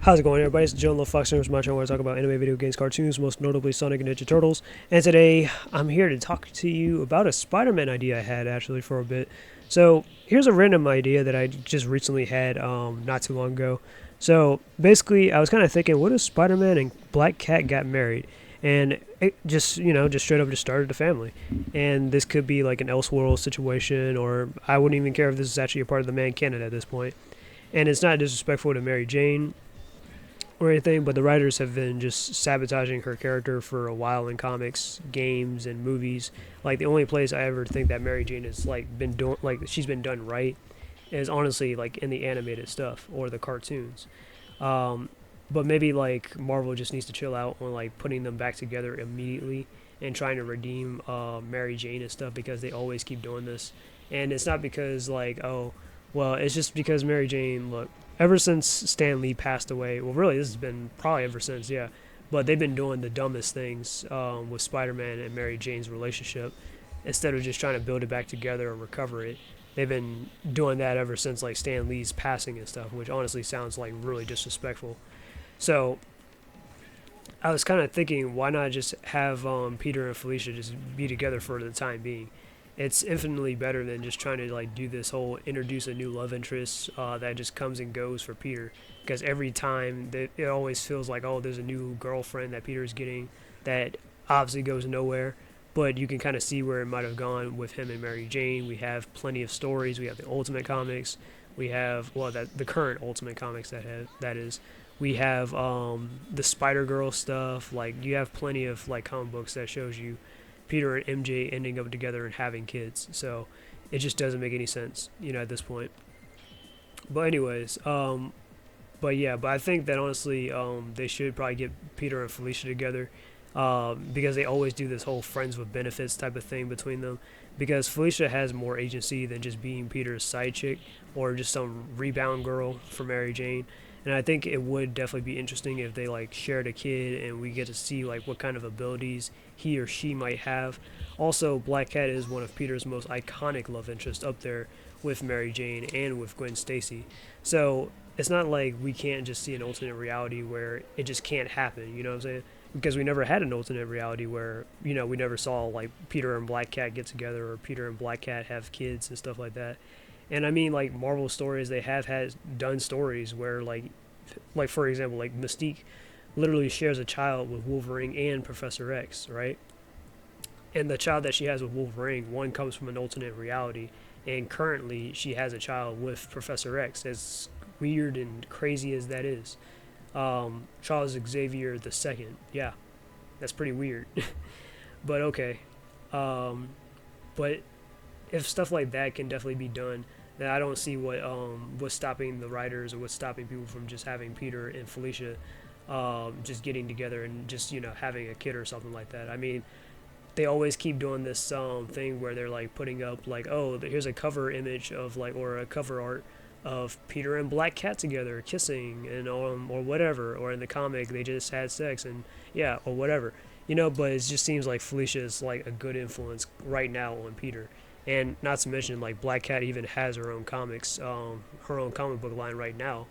How's it going, everybody? It's Joe Fox News, my channel where I talk about anime, video games, cartoons, most notably Sonic and Ninja Turtles. And today, I'm here to talk to you about a Spider-Man idea I had actually for a bit. So here's a random idea that I just recently had not too long ago. So basically, I was kind of thinking, what if Spider-Man and Black Cat got married? And it just straight up just started a family. And this could be like an Elseworld situation, or I wouldn't even care if this is actually a part of the man canon at this point. And it's not disrespectful to Mary Jane or anything, but the writers have been just sabotaging her character for a while in comics, games, and movies. Like the only place I ever think that Mary Jane has been doing she's been done right is honestly like in the animated stuff or the cartoons. Um, but maybe like Marvel just needs to chill out on like putting them back together immediately and trying to redeem Mary Jane and stuff because they always keep doing this. And it's not because like it's just because Mary Jane, look, ever since Stan Lee passed away, well, really, this has been probably ever since, yeah. But they've been doing the dumbest things with Spider-Man and Mary Jane's relationship instead of just trying to build it back together or recover it. They've been doing that ever since like Stan Lee's passing and stuff, which honestly sounds like really disrespectful. So I was kind of thinking, why not just have Peter and Felicia just be together for the time being? It's infinitely better than just trying to like do this whole introduce a new love interest that just comes and goes for Peter. Because every time it always feels like, oh, there's a new girlfriend that Peter's getting that obviously goes nowhere. But you can kind of see where it might have gone with him and Mary Jane. We have plenty of stories. We have the Ultimate Comics. We have the current Ultimate Comics that is. We have the Spider Girl stuff. Like you have plenty of like comic books that shows you Peter and MJ ending up together and having kids. So it just doesn't make any sense, at this point. But anyways, but I think that honestly, they should probably get Peter and Felicia together, because they always do this whole friends with benefits type of thing between them. Because Felicia has more agency than just being Peter's side chick or just some rebound girl for Mary Jane. And I think it would definitely be interesting if they like shared a kid and we get to see like what kind of abilities he or she might have. Also, Black Cat is one of Peter's most iconic love interests, up there with Mary Jane and with Gwen Stacy. So it's not like we can't just see an alternate reality where it just can't happen. You know what I'm saying? Because we never had an alternate reality where we never saw like Peter and Black Cat get together or Peter and Black Cat have kids and stuff like that. And I mean, like Marvel stories, they have had done stories where like for example, like Mystique literally shares a child with Wolverine and Professor X, right? And the child that she has with Wolverine, one comes from an alternate reality, and currently she has a child with Professor X. As weird and crazy as that is, Charles Xavier the second, yeah, that's pretty weird. But okay, um, but if stuff like that can definitely be done, then I don't see what's stopping the writers or what's stopping people from just having Peter and Felicia just getting together and just having a kid or something like that. I mean, they always keep doing this thing where they're like putting up like, oh, here's a cover image of like, or a cover art of Peter and Black Cat together kissing and or whatever, or in the comic they just had sex and yeah, or whatever. But it just seems like Felicia is like a good influence right now on Peter. And not to mention, like Black Cat even has her own comics, her own comic book line right now,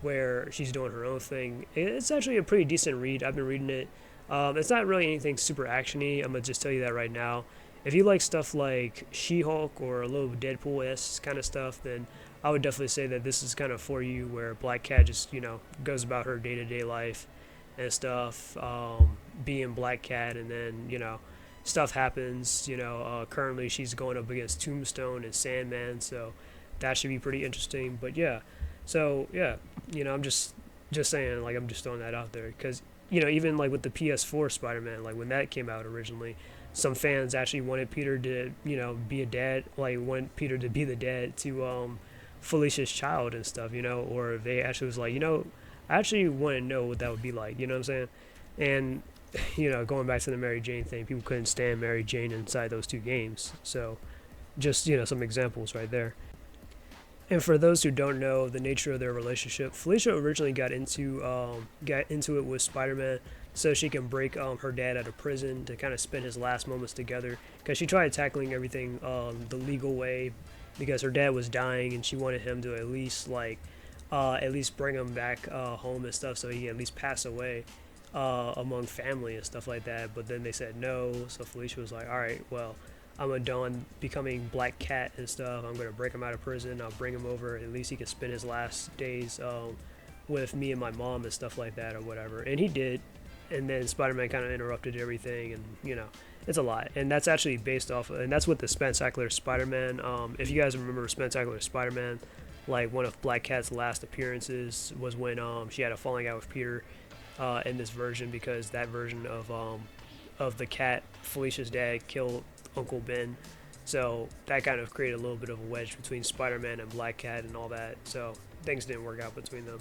where she's doing her own thing. It's actually a pretty decent read. I've been reading it. It's not really anything super actiony. I'm gonna just tell you that right now. If you like stuff like She-Hulk or a little Deadpool-esque kind of stuff, then I would definitely say that this is kind of for you. Where Black Cat just goes about her day-to-day life and stuff, being Black Cat, and then stuff happens. Currently she's going up against Tombstone and Sandman, so that should be pretty interesting. But yeah, so yeah, I'm just saying, like, I'm just throwing that out there because even like with the PS4 Spider-Man, like when that came out originally, some fans actually wanted Peter to be a dad, like want Peter to be the dad to Felicia's child and stuff, or they actually was like, I actually want to know what that would be like, you know what I'm saying? And going back to the Mary Jane thing, people couldn't stand Mary Jane inside those two games. So just, some examples right there. And for those who don't know the nature of their relationship, Felicia originally got into it with Spider-Man so she can break her dad out of prison to kind of spend his last moments together. Because she tried tackling everything the legal way because her dad was dying and she wanted him to at least like at least bring him back home and stuff, so he can at least pass away among family and stuff like that. But then they said no, so Felicia was like, all right, well, I'm gonna don becoming Black Cat and stuff. I'm gonna break him out of prison. I'll bring him over. At least he can spend his last days with me and my mom and stuff like that or whatever. And he did. And then Spider-Man kind of interrupted everything, and it's a lot. And that's actually based off, and that's what the Spectacular Spider-Man. If you guys remember Spectacular Spider-Man, like one of Black Cat's last appearances was when she had a falling out with Peter in this version, because that version of the cat, Felicia's dad, killed Uncle Ben. So that kind of created a little bit of a wedge between Spider-Man and Black Cat and all that. So things didn't work out between them.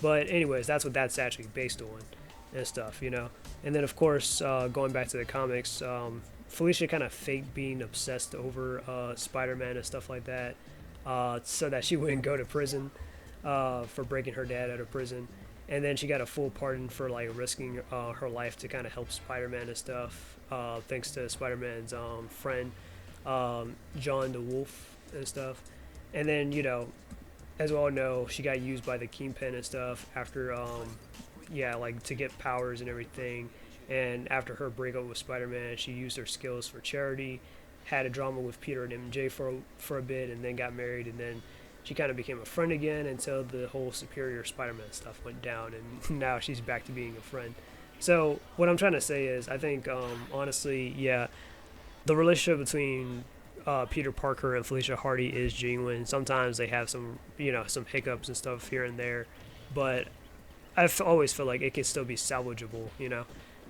But anyways, that's what that's actually based on and stuff. And then of course, going back to the comics, Felicia kind of faked being obsessed over Spider-Man and stuff like that, so that she wouldn't go to prison for breaking her dad out of prison. And then she got a full pardon for like risking her life to kind of help Spider-Man and stuff, thanks to Spider-Man's friend John the Wolf and stuff. And then as we all know, she got used by the Kingpin and stuff after like to get powers and everything. And after her breakup with Spider-Man, she used her skills for charity, had a drama with Peter and MJ for a bit, and then got married. And then she kind of became a friend again until the whole Superior Spider-Man stuff went down, and now she's back to being a friend. So what I'm trying to say is, I think honestly, yeah, the relationship between Peter Parker and Felicia Hardy is genuine. Sometimes they have some some hiccups and stuff here and there, but always feel like it can still be salvageable.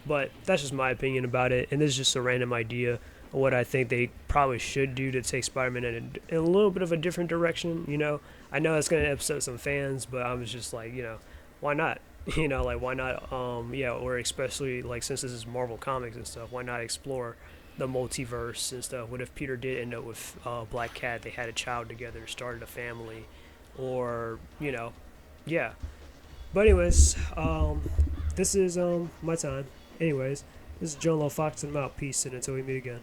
But that's just my opinion about it, and this is just a random idea of what I think they probably should do to take Spider-Man in a little bit of a different direction. I know it's going to upset some fans, but I was just like, why not? Like, why not? Or especially like, since this is Marvel Comics and stuff, why not explore the multiverse and stuff? What if Peter did end up with Black Cat? They had a child together, started a family, or yeah. But anyways, this is my time. Anyways, this is John Lo Fox, and I'm out. Peace, and until we meet again.